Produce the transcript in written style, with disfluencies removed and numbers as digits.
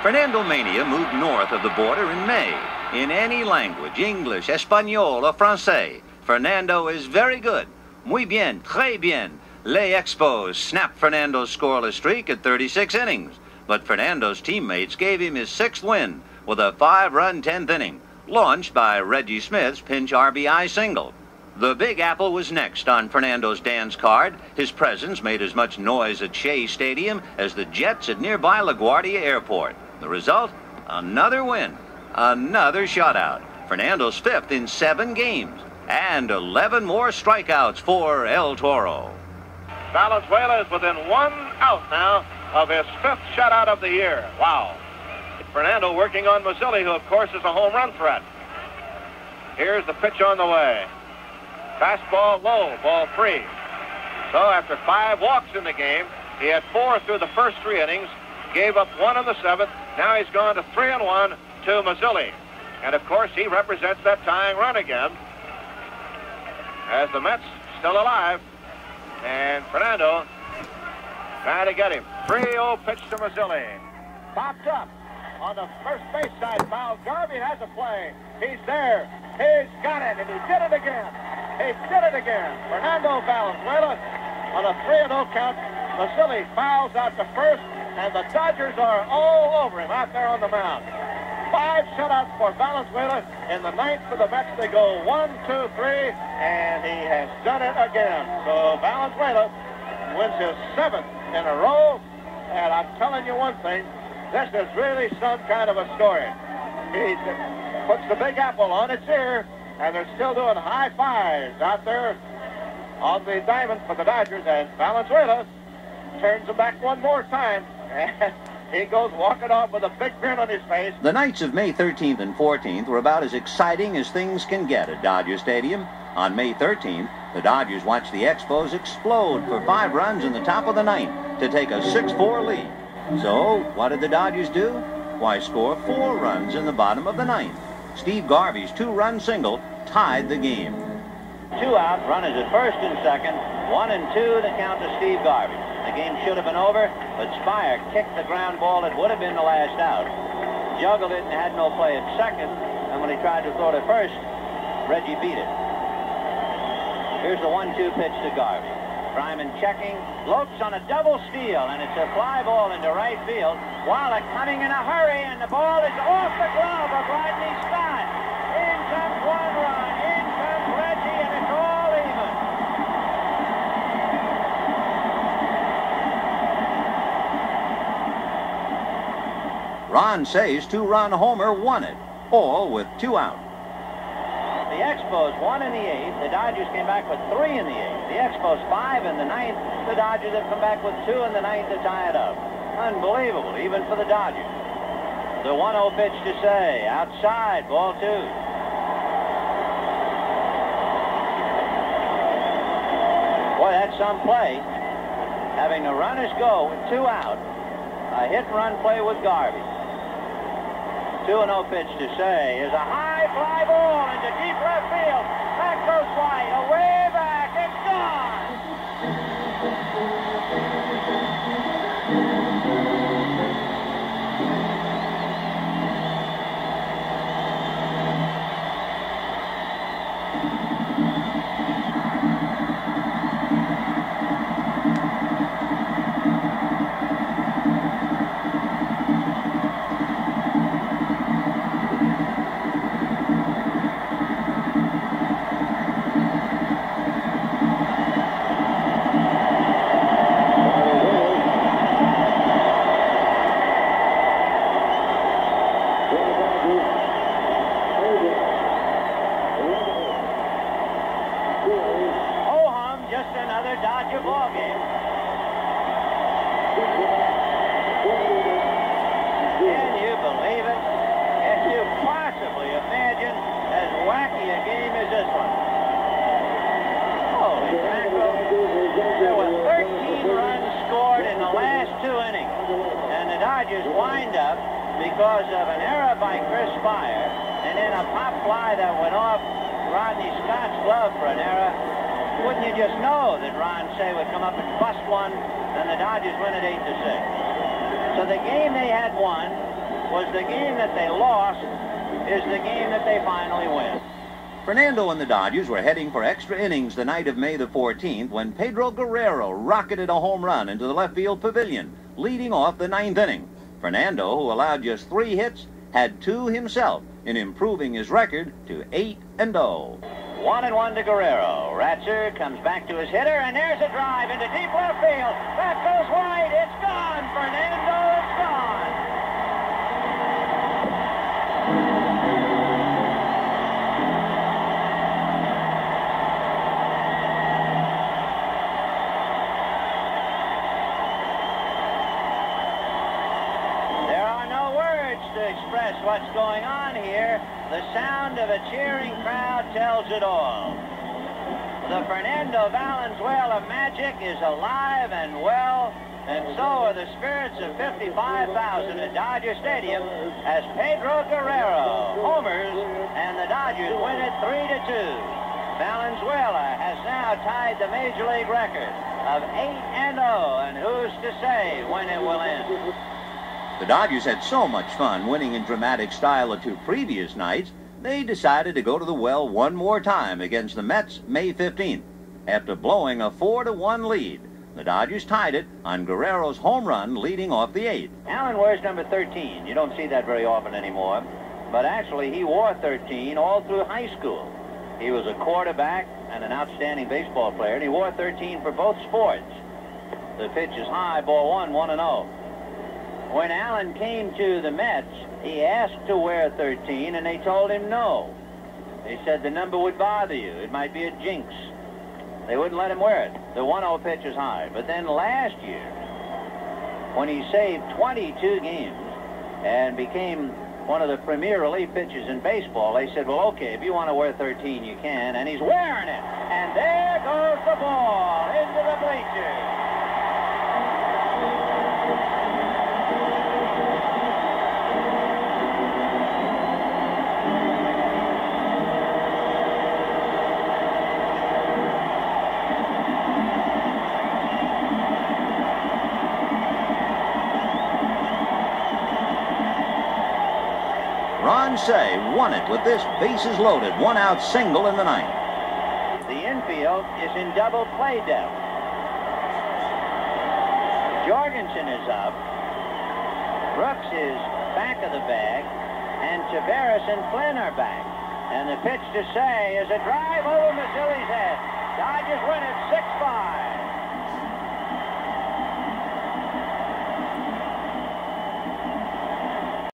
Fernando Mania moved north of the border in May. In any language, English, Espanol, or Francais, Fernando is very good. Muy bien, très bien. Les Expos snapped Fernando's scoreless streak at 36 innings. But Fernando's teammates gave him his 6th win with a 5-run 10th inning, launched by Reggie Smith's pinch RBI single. The Big Apple was next on Fernando's dance card. His presence made as much noise at Shea Stadium as the Jets at nearby LaGuardia Airport. The result? Another win. Another shutout. Fernando's 5th in 7 games. And 11 more strikeouts for El Toro. Valenzuela is within 1 out now of his 5th shutout of the year. Wow. Fernando working on Mazzilli, who of course is a home run threat. Here's the pitch on the way. Fastball low, ball 3. So after 5 walks in the game, he had 4 through the first 3 innings, gave up 1 in the 7th. Now he's gone to 3-1 to Mazzilli. And of course he represents that tying run again, as the Mets still alive. And Fernando trying to get him. 3-0 pitch to Mazzilli. Popped up on the first base side foul. Garvey has a play. He's there. He's got it, and he did it again. He did it again. Fernando Valenzuela on a 3-0 count. Mazzilli fouls out to first, and the Dodgers are all over him out there on the mound. 5 shutouts for Valenzuela. In the 9th for the Mets, they go 1, 2, 3, and he has done it again. So Valenzuela wins his 7th in a row, and I'm telling you one thing, this is really some kind of a story. He puts the Big Apple on its ear, and they're still doing high fives out there on the diamond for the Dodgers, and Valenzuela turns them back one more time, and he goes walking off with a big grin on his face. The nights of May 13th and 14th were about as exciting as things can get at Dodger Stadium. On May 13th, the Dodgers watched the Expos explode for 5 runs in the top of the 9th to take a 6-4 lead. So, what did the Dodgers do? Why, score 4 runs in the bottom of the 9th. Steve Garvey's 2-run single tied the game. 2 out, runners at first and second, 1 and 2 the count to Steve Garvey. The game should have been over, but Spire kicked the ground ball that would have been the last out. Juggled it and had no play at second, and when he tried to throw to first, Reggie beat it. Here's the 1-2 pitch to Garvey. Fryman checking, Lopes on a double steal, and it's a fly ball into right field. Wallach coming in a hurry, and the ball is off the glove of Rodney Scott. In comes 1 run, in comes Reggie, and it's all even. Ron Say's 2-run homer won it, all with 2 out. The Expos 1 in the 8th. The Dodgers came back with 3 in the 8th. The Expos 5 in the 9th. The Dodgers have come back with 2 in the 9th to tie it up. Unbelievable, even for the Dodgers. The 1-0 pitch to Say. Outside, ball 2. Boy, that's some play. Having the runners go with 2 out. A hit-and-run play with Garvey. 2-0 pitch to Say is a high fly ball into deep left field. Back goes White, away back, it's gone! Because of an error by Chris Spire, and then a pop fly that went off Rodney Scott's glove for an error. Wouldn't you just know that Ron Say would come up and bust one, and the Dodgers win it 8-6. So the game they had won was the game that they lost is the game that they finally win. Fernando and the Dodgers were heading for extra innings the night of May the 14th when Pedro Guerrero rocketed a home run into the left field pavilion, leading off the 9th inning. Fernando, who allowed just 3 hits, had 2 himself in improving his record to 8-0. 1-1 to Guerrero. Ratzer comes back to his hitter, and there's a drive into deep left field. That goes wide. It's gone. Fernando, it's gone. There are no words to express what's going on here. The sound of a cheering crowd tells it all. The Fernando Valenzuela magic is alive and well, and so are the spirits of 55,000 at Dodger Stadium as Pedro Guerrero homers and the Dodgers win it 3-2. Valenzuela has now tied the Major League record of 8-0, and who's to say when it will end? The Dodgers had so much fun winning in dramatic style the 2 previous nights, they decided to go to the well one more time against the Mets May 15th. After blowing a 4-1 lead, the Dodgers tied it on Guerrero's home run leading off the 8th. Allen wears number 13. You don't see that very often anymore. But actually, he wore 13 all through high school. He was a quarterback and an outstanding baseball player, and he wore 13 for both sports. The pitch is high, ball 1-0. When Allen came to the Mets, he asked to wear 13, and they told him no. They said the number would bother you. It might be a jinx. They wouldn't let him wear it. The 1-0 pitch is high. But then last year, when he saved 22 games and became one of the premier relief pitchers in baseball, they said, well, okay, if you want to wear 13, you can. And he's wearing it. And there goes the ball into the bleachers. Say won it with this bases loaded 1-out single in the 9th. The infield is in double play depth. Jorgensen is up. Brooks is back of the bag. And Tavares and Flynn are back. And the pitch to Say is a drive over Mazzilli's head. Dodgers win it 6-5.